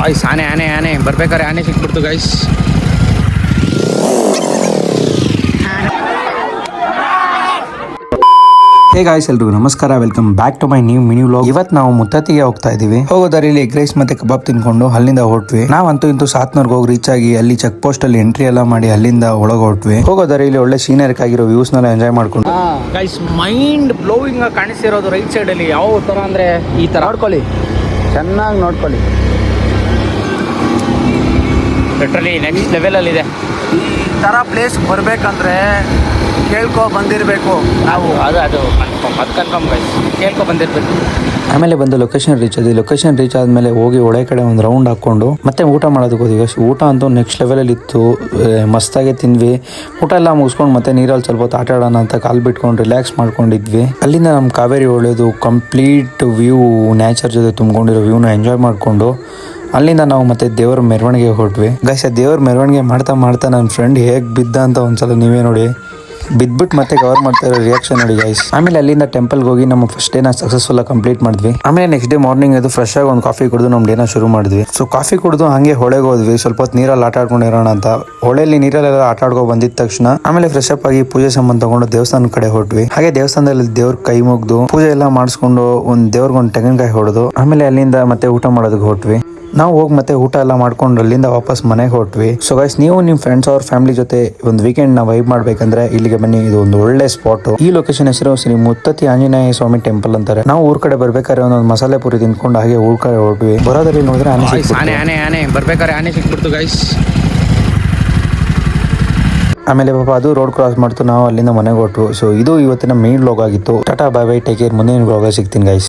Guys ಆನೆ ಬರ್ಬೇಕಾದ್ರೆ ಆನೆ ಸಿಕ್ಬಿಡ್ತು ಗಾಯ್ಸ್. ಹೇ ಗಾಯ್ಸ್, ಎಲ್ರಿಗೂ ನಮಸ್ಕಾರ. Welcome back to my new mini vlog. ಇವತ್ತು ನಾವು ಮುತ್ತತ್ತಿಗೆ ಹೋಗ್ತಾ ಇದೀವಿ. ಹೋಗೋ ದಾರಿಯಲ್ಲಿ ಎಗ್ ರೈಸ್ ಮತ್ತೆ ಕಬಾಬ್ ತಿನ್ಕೊಂಡು ಅಲ್ಲಿಂದ ಹೊರಟ್ವಿ. ನಾವಂತೂ ಇಂತೂ ಸಾತ್ನೂರ್ಗೆ ಹೋಗಿ ರೀಚ್ ಆಗಿ ಅಲ್ಲಿ ಚೆಕ್ ಪೋಸ್ಟ್ ಅಲ್ಲಿ ಎಂಟ್ರಿ ಎಲ್ಲ ಮಾಡಿ ಅಲ್ಲಿಂದ ಒಳಗೆ ಹೊರಟ್ವಿ. ಹೋಗೋ ದಾರಿಯಲ್ಲಿ ಒಳ್ಳೆ ಸೀನರಿಕ್ ಆಗಿರೋ ವ್ಯೂಸ್ ನೆಲ್ಲ ಎಂಜಾಯ್ ಮಾಡ್ಕೊಂಡು ಗೈಸ್ ಮೈಂಡ್ ಬ್ಲೋವಿಂಗ್ ಆಗಿ ಕಾಣಿಸ್ತಿರೋದು ರೈಟ್ ಸೈಡ್ ಅಲ್ಲಿ ಯಾವ ತರ ಅಂದ್ರೆ ಈ ತರ ನೋಡ್ಕೊಳ್ಳಿ, ಚೆನ್ನಾಗಿ ನೋಡ್ಕೊಳ್ಳಿ. ಲಿಟ್ರಲಿ ನೆಕ್ಸ್ಟ್ ಲೆವೆಲ್ ಅಲ್ಲಿ ಇದೆ. ಈ ತರ ಪ್ಲೇಸ್ ಬರ್ಬೇಕಂದ್ರೆ ಕೇಳ್ಕೊ ಬಂದಿರಬೇಕು ನಾವು. ಅದು ಕನ್ಫರ್ಮ್ ಗೈಸ್, ಕೇಳ್ಕೊ ಬಂದಿರ್ಬೇಕು. ಆಮೇಲೆ ಬಂದು ಲೊಕೇಶನ್ ರೀಚ್ ಆದ್ವಿ. ಲೊಕೇಶನ್ ರೀಚ್ ಆದ್ಮೇಲೆ ಹೋಗಿ ಒಳೆ ಕಡೆ ಒಂದು ರೌಂಡ್ ಹಾಕೊಂಡು ಮತ್ತೆ ಊಟ ಮಾಡೋದಕ್ಕೆ ಹೋದ್ವಿ. ಊಟ ಅಂತೂ ನೆಕ್ಸ್ಟ್ ಲೆವೆಲಲ್ಲಿ ಇತ್ತು. ಮಸ್ತಾಗೆ ತಿಂದ್ವಿ. ಊಟ ಎಲ್ಲ ಮುಗಿಸ್ಕೊಂಡು ಮತ್ತೆ ನೀರಲ್ಲಿ ಸ್ವಲ್ಪ ಹೊತ್ತು ಆಟ ಆಡೋಣ ಅಂತ ಕಾಲು ಬಿಟ್ಕೊಂಡು ರಿಲ್ಯಾಕ್ಸ್ ಮಾಡ್ಕೊಂಡಿದ್ವಿ. ಅಲ್ಲಿಂದ ನಮ್ಮ ಕಾವೇರಿ ಒಳ್ಳೆಯದು ಕಂಪ್ಲೀಟ್ ವ್ಯೂ, ನ್ಯಾಚರ್ ಜೊತೆ ತುಂಬಿಕೊಂಡಿರೋ ವ್ಯೂನ ಎಂಜಾಯ್ ಮಾಡಿಕೊಂಡು ಅಲ್ಲಿಂದ ನಾವು ಮತ್ತೆ ದೇವರ ಮೆರವಣಿಗೆ ಹೊರಟ್ವಿ. ಗೈಸ್, ದೇವರ ಮೆರವಣಿಗೆ ಮಾಡ್ತಾ ಮಾಡ್ತಾ ನನ್ನ ಫ್ರೆಂಡ್ ಹೇಗೆ ಬಿದ್ದ ಅಂತ ಒಂದ್ಸಲ ನೀವೇ ನೋಡಿ. ಬಿದ್ಬಿಟ್ಟು ಮತ್ತೆ ಕವರ್ ಮಾಡ್ತಾ ಇರೋ ರಿಯಾಕ್ಷನ್ ನೋಡಿ ಗೈಸ್. ಆಮೇಲೆ ಅಲ್ಲಿಂದ ಟೆಂಪಲ್ಗೆ ಹೋಗಿ ನಮ್ಮ ಫಸ್ಟ್ ಡೇನ ಸಕ್ಸಸ್ಫುಲ್ ಆಗಿ ಕಂಪ್ಲೀಟ್ ಮಾಡಿದ್ವಿ. ಆಮೇಲೆ ನೆಕ್ಸ್ಟ್ ಡೇ ಮಾರ್ನಿಂಗ್ ಅದು ಫ್ರೆಶ್ ಆಗಿ ಒಂದು ಕಾಫಿ ಕುಡಿದು ನಮ್ಮ ಡೇನ ಶುರು ಮಾಡಿದ್ವಿ. ಸೊ ಕಾಫಿ ಕುಡಿದು ಹಂಗೆ ಹೊಳೆಗೆ ಹೋದ್ವಿ. ಸ್ವಲ್ಪ ಹೊತ್ತು ನೀರಲ್ಲಿ ಆಟ ಆಡ್ಕೊಂಡಿರೋಣ ಅಂತ. ಹೊಳೆಯಲ್ಲಿ ನೀರಲ್ಲೆಲ್ಲ ಆಟ ಆಡ್ಕೊ ಬಂದಿದ ತಕ್ಷಣ ಆಮೇಲೆ ಫ್ರೆಶ್ ಅಪ್ ಆಗಿ ಪೂಜೆ ಸಾಮಾನು ತಗೊಂಡು ದೇವಸ್ಥಾನ ಕಡೆ ಹೊರಟ್ವಿ. ಹಾಗೆ ದೇವಸ್ಥಾನದಲ್ಲಿ ದೇವ್ರ ಕೈ ಮುಗ್ದು ಪೂಜೆ ಎಲ್ಲ ಮಾಡಿಸ್ಕೊಂಡು ಒಂದು ದೇವ್ರಿಗೊಂದು ತೆಂಗಿನಕಾಯಿ ಹೊಡೆದು ಆಮೇಲೆ ಅಲ್ಲಿಂದ ಮತ್ತೆ ಊಟ ಮಾಡೋದಕ್ಕೆ ಹೊರಟ್ವಿ. ನಾವು ಹೋಗಿ ಮತ್ತೆ ಊಟ ಎಲ್ಲ ಮಾಡ್ಕೊಂಡು ಅಲ್ಲಿಂದ ವಾಪಸ್ ಮನೆಗೆ ಹೊರಟ್ವಿ. ಸೊ ಗೈಸ್, ನೀವು ನಿಮ್ಮ ಫ್ರೆಂಡ್ಸ್ ಅವ್ರ ಫ್ಯಾಮಿಲಿ ಜೊತೆ ಒಂದು ವೀಕೆಂಡ್ ನ ವೈಬ್ ಮಾಡ್ಬೇಕಂದ್ರೆ ಇಲ್ಲಿಗೆ ಬನ್ನಿ. ಇದು ಒಂದು ಒಳ್ಳೆ ಸ್ಪಾಟ್. ಈ ಲೊಕೇಶನ್ ಹೆಸರು ಶ್ರೀ ಮುತ್ತತ್ತಿ ಆಂಜನೇಯ ಸ್ವಾಮಿ ಟೆಂಪಲ್ ಅಂತಾರೆ. ನಾವು ಊರ್ ಕಡೆ ಬರ್ಬೇಕಾದ್ರೆ ಒಂದೊಂದು ಮಸಾಲೆ ಪುರಿ ತಿನ್ಕೊಂಡು ಹಾಗೆ ಊರ್ ಕಡೆ ಹೊರಟ್ವಿ. ಬರೋದ್ರಲ್ಲಿ ನೋಡಿದ್ರೆ ಆನೆ ಬರ್ಬೇಕಾದ್ರೆ ಆನೆ ಸಿಕ್ಬಿಡ್ತು ಗೈಸ್. ಆಮೇಲೆ ಪಾಪ ಅದು ರೋಡ್ ಕ್ರಾಸ್ ಮಾಡ್ತು. ನಾವು ಅಲ್ಲಿಂದ ಮನೆಗೆ ಹೊರಟ್ವು. ಸೊ ಇದು ಇವತ್ತಿನ ಮೇನ್ ವ್ಲಾಗ್ ಆಗಿತ್ತು. Tata bye bye, take care. ಮುಂದಿನ ವ್ಲಾಗ್ ಸಿಗ್ತೀನಿ ಗೈಸ್.